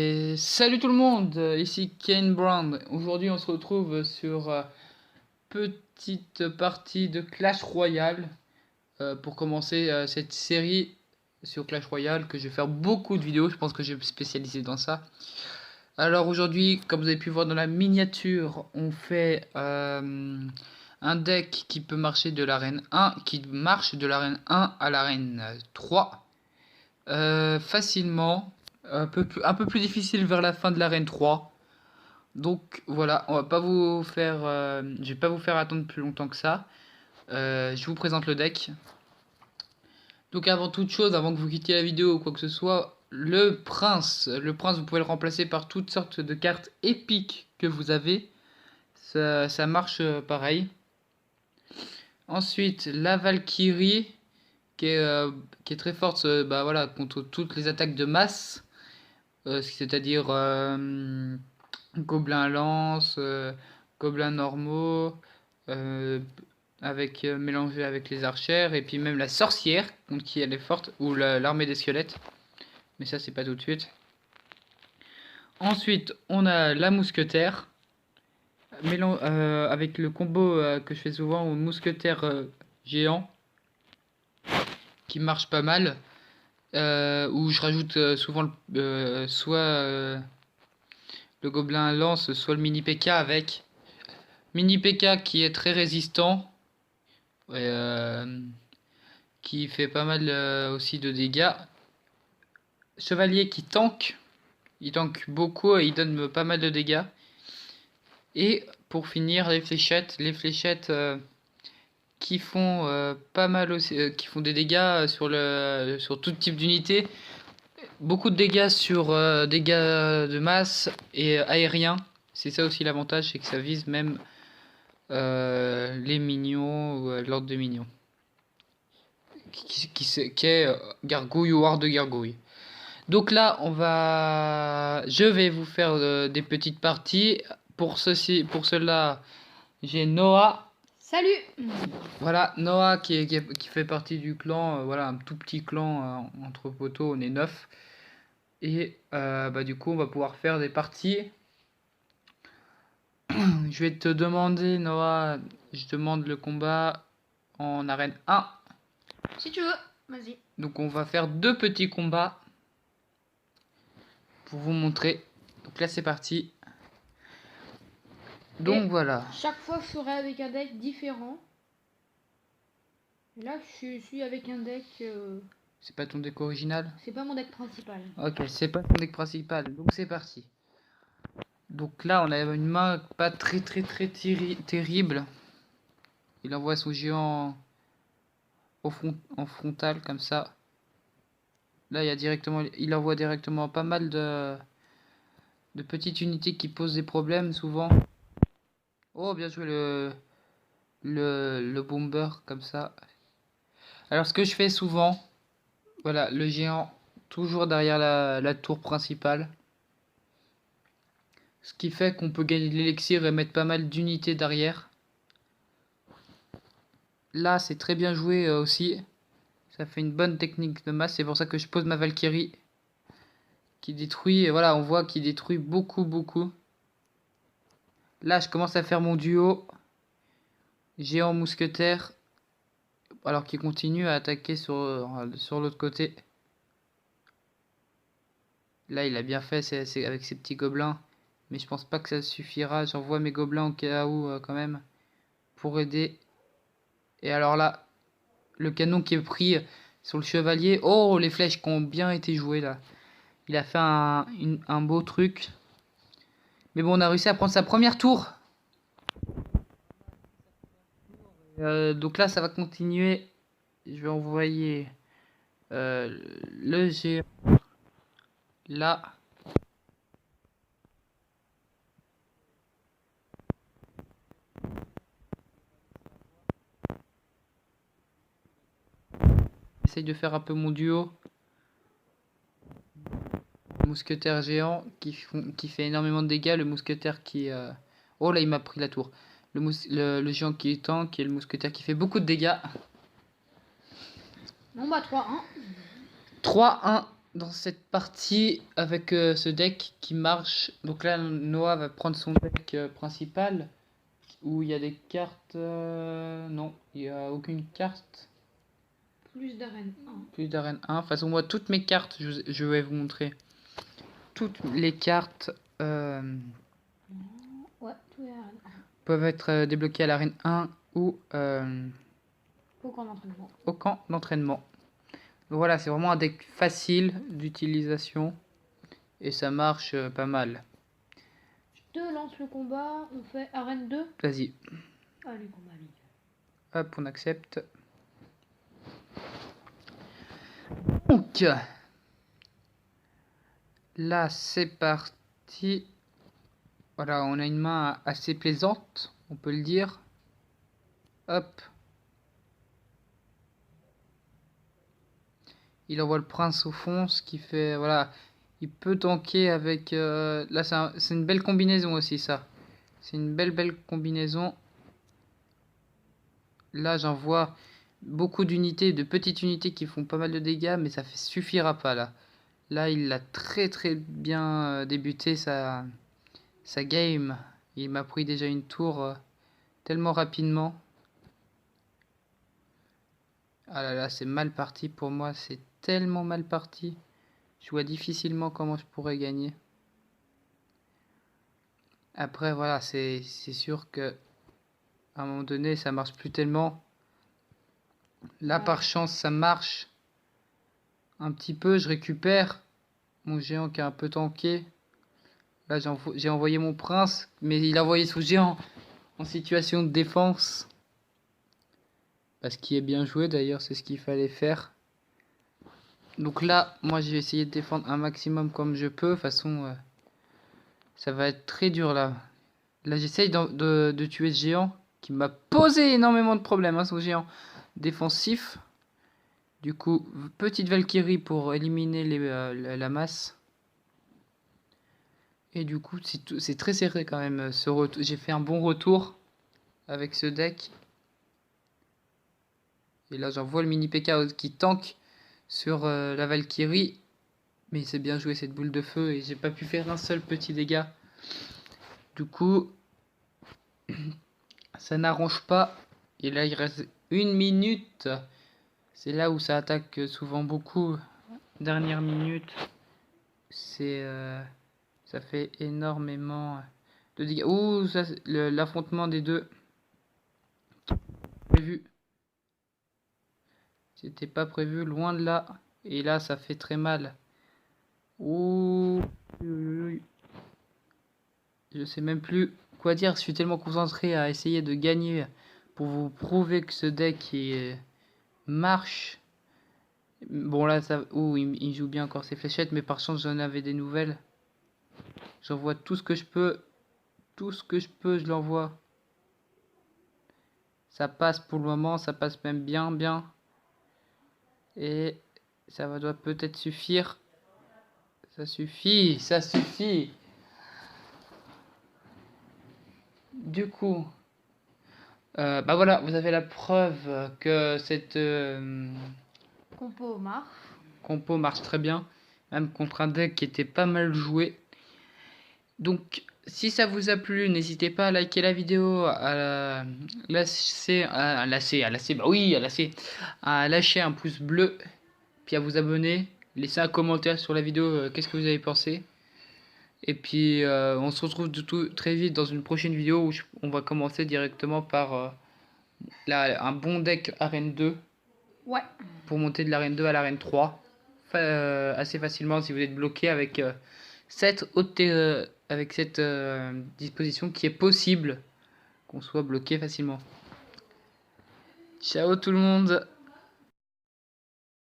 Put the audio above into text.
Et salut tout le monde, ici Kane Brown. Aujourd'hui on se retrouve sur petite partie de Clash Royale pour commencer cette série sur Clash Royale que je vais faire beaucoup de vidéos. Je pense que je vais me spécialiser dans ça. Alors aujourd'hui, comme vous avez pu voir dans la miniature, on fait un deck qui peut marcher de l'arène 1, qui marche de l'arène 1 à l'arène 3 facilement. Un peu plus difficile vers la fin de l'arène 3. Donc voilà, on va pas vous faire, je vais pas vous faire attendre plus longtemps que ça. Je vous présente le deck. Donc avant toute chose, avant que vous quittiez la vidéo ou quoi que ce soit, le prince, vous pouvez le remplacer par toutes sortes de cartes épiques que vous avez. Ça marche pareil. Ensuite, la Valkyrie qui est très forte, bah voilà, contre toutes les attaques de masse. C'est-à-dire gobelins lance, gobelins normaux, mélangé avec les archères, et puis même la sorcière, contre qui elle est forte, ou l'armée des squelettes. Mais ça, c'est pas tout de suite. Ensuite, on a la mousquetaire, avec le combo que je fais souvent au mousquetaire géant, qui marche pas mal. Où je rajoute souvent soit le gobelin lance, soit le mini PK avec. Mini PK qui est très résistant, qui fait pas mal aussi de dégâts. Chevalier qui tank, il tank beaucoup et il donne pas mal de dégâts. Et pour finir, les fléchettes qui font pas mal aussi, qui font des dégâts sur tout type d'unité. Beaucoup de dégâts sur dégâts de masse et aériens. C'est ça aussi l'avantage, c'est que ça vise même les minions ou l'ordre de minions. Qui est gargouille ou horde de gargouille. Donc là, je vais vous faire des petites parties. Pour cela, j'ai Noah. Salut. Voilà, Noah qui fait partie du clan. Voilà, un tout petit clan entre poteaux, on est 9. Et bah, du coup, on va pouvoir faire des parties. Je vais te demander, Noah, je demande le combat en arène 1. Si tu veux, vas-y. Donc on va faire 2 petits combats pour vous montrer. Donc là, c'est parti. Donc Et voilà. chaque fois, je ferai avec un deck différent. Et là, je suis avec un deck... C'est pas ton deck original? C'est pas mon deck principal. Ok, c'est pas ton deck principal. Donc c'est parti. Donc là, on a une main pas très terrible. Il envoie son géant en frontal comme ça. Là, il envoie directement pas mal de petites unités qui posent des problèmes souvent. Oh, bien joué le bomber comme ça. Alors, ce que je fais souvent, voilà, le géant toujours derrière la tour principale. Ce qui fait qu'on peut gagner de l'élixir et mettre pas mal d'unités derrière. Là, c'est très bien joué aussi. Ça fait une bonne technique de masse. C'est pour ça que je pose ma Valkyrie. Qui détruit, et voilà, on voit qu'il détruit beaucoup. Là, je commence à faire mon duo. Géant mousquetaire. Alors qu'il continue à attaquer sur l'autre côté. Là, il a bien fait c'est avec ses petits gobelins. Mais je pense pas que ça suffira. J'envoie mes gobelins au cas où quand même. Pour aider. Et alors là, le canon qui est pris sur le chevalier. Oh, les flèches qui ont bien été jouées là. Il a fait un beau truc. Mais bon, on a réussi à prendre sa première tour. Donc là, ça va continuer. Je vais envoyer le géant là. J'essaye de faire un peu mon duo. Mousquetaire géant qui fait énormément de dégâts. Le mousquetaire qui... Oh là, il m'a pris la tour. Le géant qui est tank et le mousquetaire qui fait beaucoup de dégâts. Bon bah 3-1. 3-1. dans cette partie avec ce deck qui marche. Donc là, Noah va prendre son deck principal où il y a des cartes. Non, il n'y a aucune carte. Plus d'arène 1. Plus d'arène 1. De toute façon, moi, toutes mes cartes, je vais vous montrer. Toutes les cartes Ouais, tout est arène 1. peuvent être débloquées à l'arène 1 ou Au camp d'entraînement. au camp d'entraînement. Voilà, c'est vraiment un deck facile d'utilisation et ça marche pas mal. Je te lance le combat, on fait arène 2. Vas-y, Allez, combat ligue. hop, on accepte. Donc, là, c'est parti. Voilà, on a une main assez plaisante, on peut le dire. Hop. Il envoie le prince au fond, ce qui fait... Voilà, il peut tanker avec... là, c'est une belle combinaison aussi, ça. C'est une belle combinaison. Là, j'en vois beaucoup d'unités, de petites unités qui font pas mal de dégâts, mais ça suffira pas, là. Là, il a très bien débuté sa game. Il m'a pris déjà une tour tellement rapidement. Ah là là, c'est mal parti pour moi, c'est tellement mal parti. Je vois difficilement comment je pourrais gagner. Après, voilà, c'est sûr que à un moment donné, ça marche plus tellement. Là, par chance, ça marche un petit peu. Je récupère mon géant qui est un peu tanké. Là, j'ai envoyé mon prince, mais il a envoyé son géant en situation de défense. Ce qui est bien joué, d'ailleurs, c'est ce qu'il fallait faire. Donc là, moi, je vais essayer de défendre un maximum comme je peux. De toute façon, ça va être très dur, là. Là, j'essaye de tuer ce géant qui m'a posé énormément de problèmes, hein, son géant défensif. Du coup, petite Valkyrie pour éliminer la masse. Et du coup, c'est très serré quand même. J'ai fait un bon retour avec ce deck. Et là, j'envoie le mini PK qui tank sur la Valkyrie. Mais c'est bien joué cette boule de feu et j'ai pas pu faire un seul petit dégât. Du coup, ça n'arrange pas. Et là, il reste 1 minute. C'est là où ça attaque souvent beaucoup. Dernière minute. Ça fait énormément de dégâts. Ouh, ça, l'affrontement des deux. Prévu. C'était pas prévu, loin de là. Et là, ça fait très mal. Ouh. Je sais même plus quoi dire. Je suis tellement concentré à essayer de gagner pour vous prouver que ce deck marche. Bon là, il joue bien encore ses fléchettes, mais par chance j'en avais des nouvelles. J'envoie tout ce que je peux. Tout ce que je peux, je l'envoie. Ça passe pour le moment, ça passe même bien. Et ça doit peut-être suffire. Ça suffit. Du coup, bah voilà, vous avez la preuve que cette compo marche très bien, même contre un deck qui était pas mal joué. Donc, si ça vous a plu, n'hésitez pas à liker la vidéo, à lâcher un pouce bleu, puis à vous abonner, laisser un commentaire sur la vidéo, qu'est-ce que vous avez pensé. Et puis, on se retrouve très vite dans une prochaine vidéo où on va commencer directement par un bon deck arène 2. Ouais. Pour monter de l'arène 2 à l'arène 3 assez facilement si vous êtes bloqué avec cette disposition qui est possible qu'on soit bloqué facilement. Ciao tout le monde.